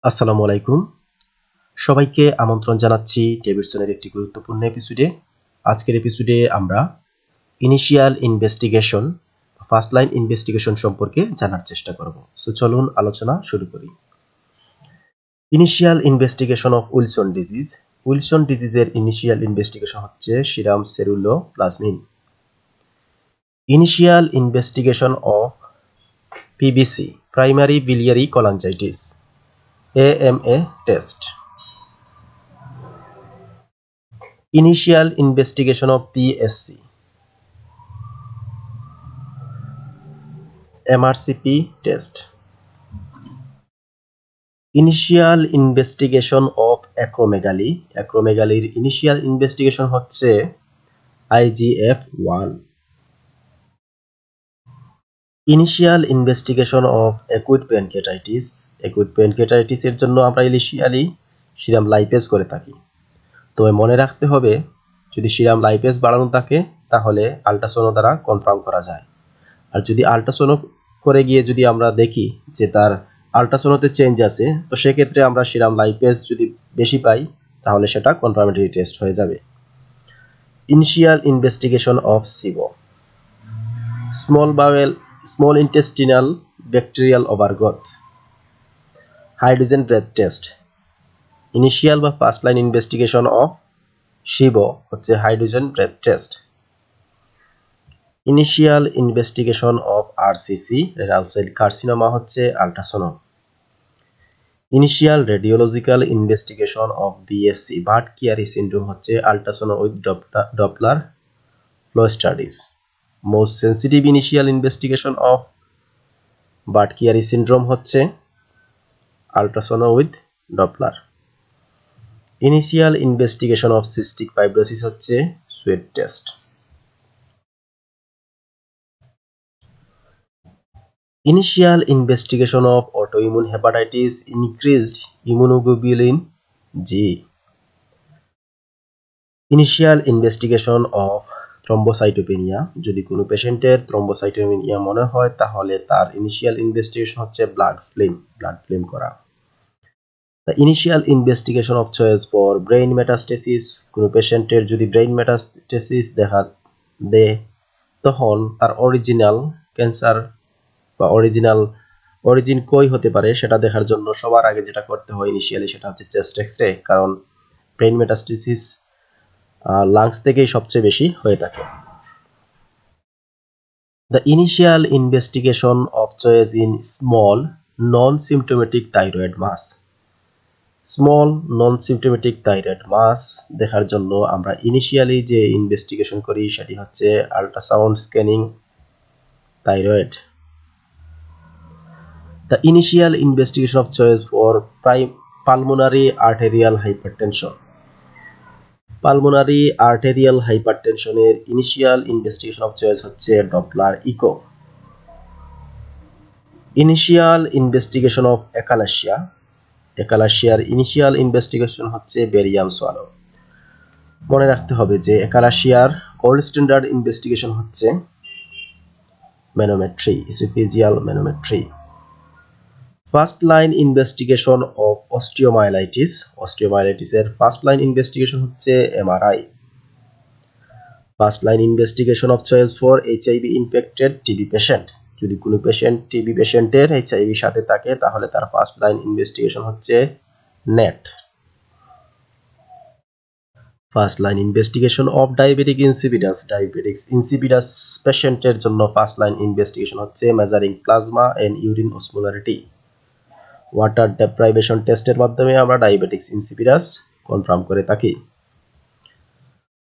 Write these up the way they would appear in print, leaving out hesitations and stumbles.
আসসালামু আলাইকুম। সবাইকে আমন্ত্রণ জানাচ্ছি ডেভিডসনের একটি গুরুত্বপূর্ণ এপিসোডে। আজকের এপিসোডে আমরা initial investigation, first line investigation সম্পর্কে জানার চেষ্টা করব। সো চলুন আলোচনা শুরু করি। Initial investigation of Wilson disease. Wilson ডিজিজের ইনিশিয়াল ইনভেস্টিগেশন হচ্ছে serum ceruloplasmin. Initial investigation of PBC, primary biliary cholangitis, AMA test. Initial investigation of PSC, MRCP test. Initial investigation of acromegaly. Acromegalyর initial investigation হচ্ছে IGF-1. Initial investigation of acute pancreatitis. Acute pancreatitis এর জন্য আমরা initially serum lipase করে থাকি। তবে মনে রাখতে হবে, যদি সিরাম লাইপেজ বাড়ানো থাকে তাহলে আল্ট্রাসোনো দ্বারা কনফার্ম করা যায়। আর যদি আল্ট্রাসোনো করে গিয়ে যদি আমরা দেখি যে তার আল্ট্রাসোনোতে চেঞ্জ আছে, তো সেক্ষেত্রে আমরা সিরাম লাইপেজ যদি বেশি পাই তাহলে সেটা কনফার্মেটরি টেস্ট হয়ে যাবে। Initial investigation of SIBO, small intestinal bacterial overgrowth, hydrogen breath test. Initial বা first line investigation of SIBO হচ্ছে hydrogen breath test. Initial investigation of RCC, renal cell carcinoma হচ্ছে ultrasono. Initial radiological investigation of BSc, Budd Chiari syndrome হচ্ছে ultrasono with Doppler flow studies. Most sensitive initial investigation of Budd Chiari syndrome হচ্ছে ultrasono with Doppler. Initial investigation of cystic fibrosis হচ্ছে sweat test. Initial investigation of autoimmune hepatitis, increased immunoglobulin G. Initial investigation of thrombocytopenia, যদি কোনো পেশেন্টের thrombocytopenia মনে হয় তাহলে তার initial investigation হচ্ছে ব্লাড ফিল্ম করা। The initial investigation of choice for brain metastasis, কোনো পেশেন্টের যদি ব্রেইন মেটাস্টেসিস দেখা দেয় তখন তার অরিজিনাল ক্যান্সার বা অরিজিন কই হতে পারে সেটা দেখার জন্য সবার আগে যেটা করতে হয় ইনিশিয়ালি সেটা হচ্ছে চেস্ট এক্সরে, কারণ ব্রেইন মেটাস্টেসিস লাংস থেকেই সবচেয়ে বেশি হয়ে থাকে। The initial investigation of choice in small non-symptomatic thyroid mass. Small non symptomatic thyroid mass দেখার জন্য আমরা ইনিশিয়ালি যে ইনভেস্টিগেশন করি সেটি হচ্ছে ultrasound scanning thyroid. The initial investigation of choice for pulmonary arterial hypertension. Pulmonary arterial hypertension এর initial investigation of choice হচ্ছে Doppler echo. Initial investigation of echinacea. একালাশিয়ার ইনিশিয়াল ইনভেস্টিগেশন হচ্ছে বেরিয়াম সোয়ালো। মনে রাখতে হবে যে একালাশিয়ার গোল্ড স্ট্যান্ডার্ড ইনভেস্টিগেশন হচ্ছে manometry, oesophageal manometry. First line investigation of osteomyelitis, অস্টিওমাইলাইটিসের ফার্স্ট লাইন ইনভেস্টিগেশন হচ্ছে MRI। First line investigation of choice for HIV infected TB patient, যদি কোনো পেশেন্ট টিবি পেশেন্টের HIV সাথে থাকে তাহলে তার ফার্স্ট লাইন ইনভেস্টিগেশন হচ্ছে NAAT. First line investigation of diabetic insipidus, diabetics insipidus পেশেন্টের জন্য ফার্স্ট লাইন ইনভেস্টিগেশন হচ্ছে measuring plasma and urine osmolarity. Water deprivation টেস্টের মাধ্যমে আমরা ডায়াবেটিক্স ইনসিপিডাস কনফার্ম করে থাকি।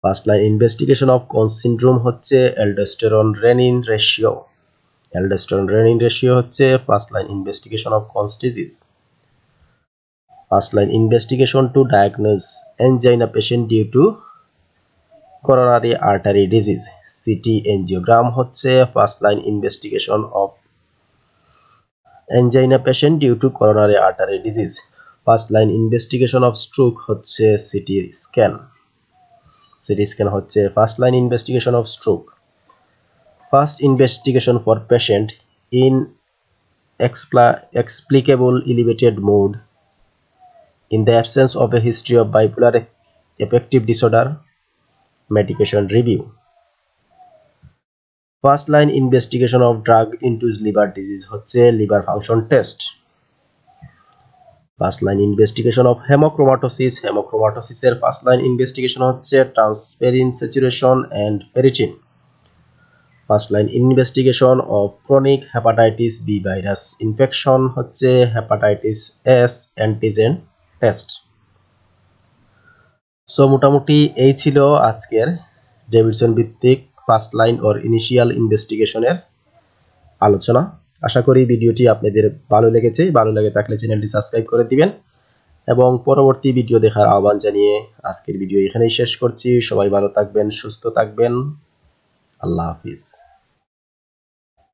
First line investigation of Conn syndrome হচ্ছে aldosterone renin ratio. Aldosterone renin ratio হচ্ছে first line investigation of Conn's disease. First line investigation to diagnose angina patient due to coronary artery disease, CT angiogram হচ্ছে first line investigation of angina patient due to coronary artery disease. First line investigation of stroke হচ্ছে CT scan. CT scan হচ্ছে first line investigation of stroke. First investigation for patient in explicable elevated mood In the absence of a history of bipolar affective disorder, medication review. First line investigation of drug induced liver disease হচ্ছে liver function test. First line investigation of hemochromatosis. Hemochromatosis এর first line investigation হচ্ছে transferrin saturation and ferritin. First line investigation of chronic hepatitis B virus infection হচ্ছে hepatitis S antigen test. So মোটামুটি এই ছিল আজকের Davidson ভিত্তিক first line or initial ইনভেস্টিগেশনের আলোচনা। আশা করি ভিডিওটি আপনাদের ভালো লেগেছে। ভালো লাগে থাকলে চ্যানেলটি সাবস্ক্রাইব করে দিবেন এবং পরবর্তী ভিডিও দেখার আহ্বান জানিয়ে আজকের ভিডিও এখানেই শেষ করছি। সবাই ভালো থাকবেন, সুস্থ থাকবেন। আল্লাহ হাফিজ।